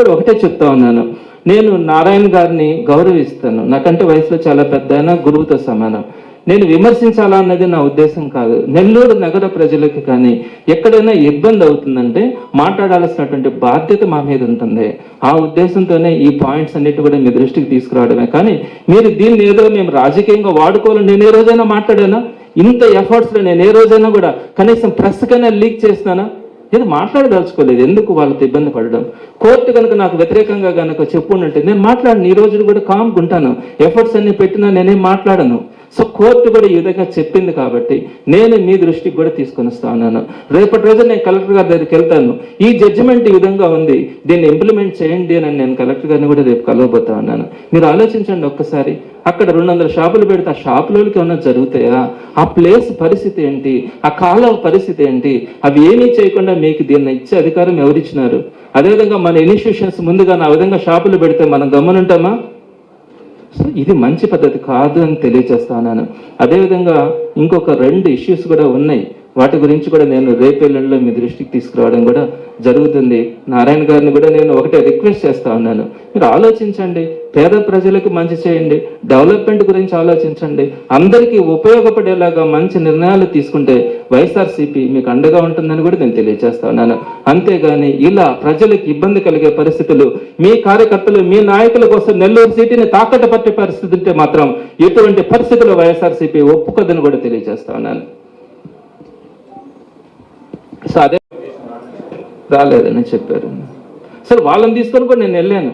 కూడా ఒకటే చెప్తా ఉన్నాను, నేను నారాయణ గారిని గౌరవిస్తాను, నాకంటే వయసులో చాలా పెద్ద అయినా గురువుతో సమానం. నేను విమర్శించాలా అన్నది నా ఉద్దేశం కాదు. నెల్లూరు నగర ప్రజలకు కానీ ఎక్కడైనా ఇబ్బంది అవుతుందంటే మాట్లాడాల్సినటువంటి బాధ్యత మా మీద ఉంటుంది. ఆ ఉద్దేశంతోనే ఈ పాయింట్స్ అన్నిటి కూడా మీ దృష్టికి తీసుకురావడమే. కానీ మీరు దీన్ని ఏదో మేము రాజకీయంగా వాడుకోవాలని నేను ఏ రోజైనా మాట్లాడానా? ఇంత ఎఫర్ట్స్లో నేను ఏ రోజైనా కూడా కనీసం ప్రెస్ కైనా లీక్ చేస్తున్నానా? ఏదో మాట్లాడదలుచుకోలేదు. ఎందుకు వాళ్ళతో ఇబ్బంది పడడం? కోర్టు కనుక నాకు వ్యతిరేకంగా కనుక చెప్పుంటే నేను మాట్లాడను, ఈ రోజులు కూడా కామ్గా ఉంటాను. ఎఫర్ట్స్ అన్ని పెట్టినా నేనేం మాట్లాడను. సో కోర్టు కూడా ఈ విధంగా చెప్పింది కాబట్టి నేను మీ దృష్టికి కూడా తీసుకొని వస్తా ఉన్నాను. రేపటి రోజు నేను కలెక్టర్ గారి దగ్గరికి వెళ్తాను, ఈ జడ్జిమెంట్ ఈ విధంగా ఉంది, దీన్ని ఇంప్లిమెంట్ చేయండి అని నేను కలెక్టర్ గారిని కూడా రేపు కలవబోతా ఉన్నాను. మీరు ఆలోచించండి ఒక్కసారి, అక్కడ 200 షాపులు పెడితే ఆ షాపులోకి ఏమన్నా జరుగుతాయా? ఆ ప్లేస్ పరిస్థితి ఏంటి? ఆ కాలువ పరిస్థితి ఏంటి? అవి ఏమీ చేయకుండా మీకు దీన్ని ఇచ్చే అధికారం ఎవరిచ్చినారు? అదేవిధంగా మన ఇన్స్టిట్యూషన్స్ ముందుగా ఆ విధంగా షాపులు పెడితే మనం గమనుంటామా? సో ఇది మంచి పద్ధతి కాదు అని తెలియజేస్తాను. అదేవిధంగా ఇంకొక 2 ఇష్యూస్ కూడా ఉన్నాయి, వాటి గురించి కూడా నేను రేపెల్లుండిలో మీ దృష్టికి తీసుకురావడం కూడా జరుగుతుంది. నారాయణ గారిని కూడా నేను ఒకటే రిక్వెస్ట్ చేస్తా ఉన్నాను, మీరు ఆలోచించండి, పేద ప్రజలకు మంచి చేయండి, డెవలప్మెంట్ గురించి ఆలోచించండి, అందరికీ ఉపయోగపడేలాగా మంచి నిర్ణయాలు తీసుకుంటే వైఎస్ఆర్సీపీ మీకు అండగా ఉంటుందని కూడా నేను తెలియజేస్తా ఉన్నాను. అంతేగాని ఇలా ప్రజలకు ఇబ్బంది కలిగే పరిస్థితులు, మీ కార్యకర్తలు మీ నాయకుల కోసం నెల్లూరు సిటీని తాకట్టు పట్టే పరిస్థితి ఉంటే మాత్రం ఎటువంటి పరిస్థితుల్లో వైఎస్ఆర్సీపీ ఒప్పుకోదని కూడా తెలియజేస్తా ఉన్నాను. సో అదే రాలేదని చెప్పారు. సరే, వాళ్ళని తీసుకొని కూడా నేను వెళ్ళాను,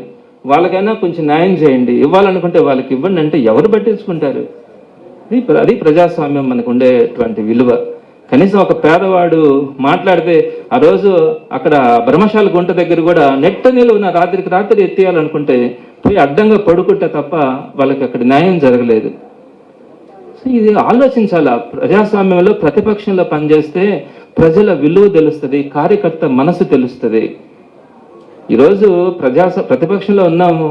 వాళ్ళకైనా కొంచెం న్యాయం చేయండి, ఇవ్వాలనుకుంటే వాళ్ళకి ఇవ్వండి అంటే ఎవరు పట్టించుకుంటారు? అది ప్రజాస్వామ్యం మనకు ఉండేటువంటి విలువ. కనీసం ఒక పేదవాడు మాట్లాడితే ఆ రోజు అక్కడ బ్రహ్మశాల గుంట దగ్గర కూడా నెట్ట నిలువున రాత్రికి రాత్రి ఎత్తేయాలనుకుంటే పోయి అడ్డంగా పడుకుంటే తప్ప వాళ్ళకి అక్కడ న్యాయం జరగలేదు. సో ఇది ఆలోచించాలా. ప్రజాస్వామ్యంలో ప్రతిపక్షంలో పనిచేస్తే ప్రజల విలువ తెలుస్తుంది, కార్యకర్త మనసు తెలుస్తుంది. ఈరోజు ప్రతిపక్షంలో ఉన్నాము,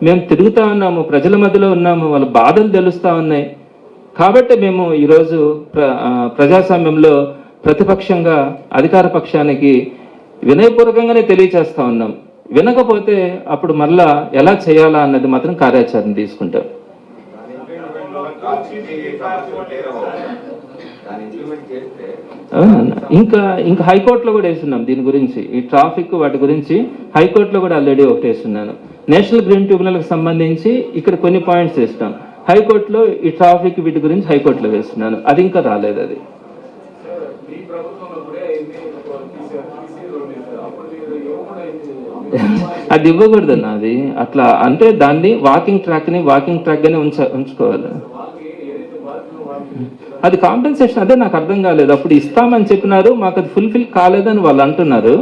మేము తిరుగుతూ ఉన్నాము, ప్రజల మధ్యలో ఉన్నాము, వాళ్ళ బాధలు తెలుస్తూ ఉన్నాయి. కాబట్టి మేము ఈరోజు ప్రజాస్వామ్యంలో ప్రతిపక్షంగా అధికార పక్షానికి వినయపూర్వకంగానే తెలియచేస్తూ ఉన్నాం. వినకపోతే అప్పుడు మళ్ళా ఎలా చేయాలా అన్నది మాత్రం కార్యాచరణ తీసుకుంటాం. ఇంకా హైకోర్టులో కూడా వేస్తున్నాం దీని గురించి. ఈ ట్రాఫిక్ వాటి గురించి హైకోర్టులో కూడా ఆల్రెడీ ఒకటి వేస్తున్నాను. నేషనల్ గ్రీన్ ట్రిబ్యునల్కి సంబంధించి ఇక్కడ కొన్ని పాయింట్స్ వేస్తాం. హైకోర్టులో ఈ ట్రాఫిక్ వీటి గురించి హైకోర్టులో వేస్తున్నాను. అది ఇంకా రాలేదు. అది అది ఇవ్వకూడదన్న. అది అట్లా అంటే దాన్ని వాకింగ్ ట్రాక్గానే ఉంచుకోవాలి. అది కాంపెన్సేషన్. అదే నాకు అర్థం కాలేదు. అప్పుడు ఇస్తామని చెప్పినారు, మాకు అది ఫుల్ఫిల్ కాలేదని వాళ్ళు అంటున్నారు.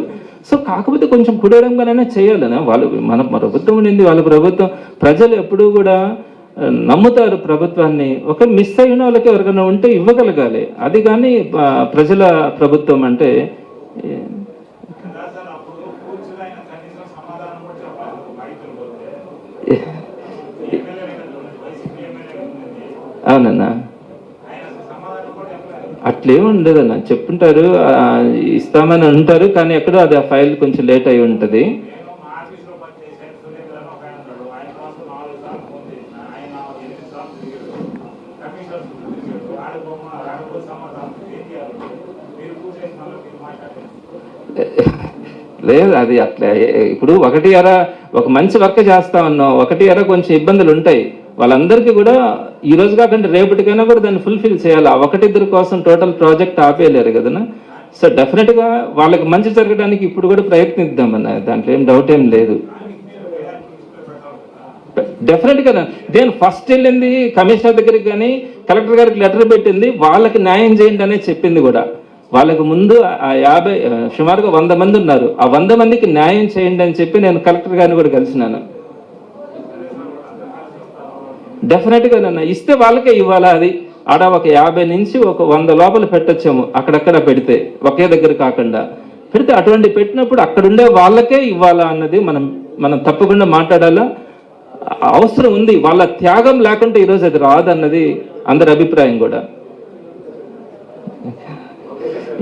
సో కాకపోతే కొంచెం కుడేరంగానైనా చేయాలనే వాళ్ళు. మన ప్రభుత్వం ఉండింది, వాళ్ళ ప్రభుత్వం. ప్రజలు ఎప్పుడూ కూడా నమ్ముతారు ప్రభుత్వాన్ని. ఒక మిస్ అయిన వాళ్ళకి ఎవరికైనా ఉంటే ఇవ్వగలగాలి. అది కానీ ప్రజల ప్రభుత్వం అంటే అవునన్నా, అట్లేమి ఉండదన్న. చెప్పుంటారు, ఇస్తామని అంటారు, కానీ ఎక్కడో అది ఆ ఫైల్ కొంచెం లేట్ అయి ఉంటుంది. లేదు అది అట్లా. ఇప్పుడు ఒక మంచి వర్క్ చేస్తా ఉన్నాం, కొంచెం ఇబ్బందులు ఉంటాయి. వాళ్ళందరికీ కూడా ఈ రోజు కాకుండా రేపటికైనా కూడా దాన్ని ఫుల్ఫిల్ చేయాలి. ఆ ఒకటిద్దరి కోసం టోటల్ ప్రాజెక్ట్ ఆపేయలేరు కదనా. సో డెఫినెట్గా వాళ్ళకి మంచి జరగడానికి ఇప్పుడు కూడా ప్రయత్నిద్దామన్న, దాంట్లో ఏం డౌట్ ఏం లేదు. డెఫినెట్గా నేను ఫస్ట్ వెళ్ళింది కమిషనర్ దగ్గరికి కానీ కలెక్టర్ గారికి లెటర్ పెట్టింది వాళ్ళకి న్యాయం చేయండి అనే చెప్పింది కూడా. వాళ్ళకి ముందు సుమారుగా 100 మంది ఉన్నారు. ఆ 100 మందికి న్యాయం చేయండి అని చెప్పి నేను కలెక్టర్ గారిని కూడా కలిసినాను. డెఫినెట్గా నన్ను ఇస్తే వాళ్ళకే ఇవ్వాలా. అది ఆడ ఒక 50 నుంచి ఒక 100 లోపల పెట్టొచ్చాము. అక్కడక్కడ పెడితే ఒకే దగ్గర కాకుండా పెడితే అటువంటి పెట్టినప్పుడు అక్కడుండే వాళ్ళకే ఇవ్వాలా అన్నది మనం తప్పకుండా మాట్లాడాలా. అవసరం ఉంది. వాళ్ళ త్యాగం లేకుంటే ఈరోజు అది రాదన్నది అందరి అభిప్రాయం కూడా.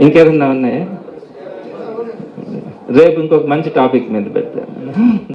ఇంకేదన్నా ఉన్నాయా? రేపు ఇంకొక మంచి టాపిక్ మీద పెడతాను.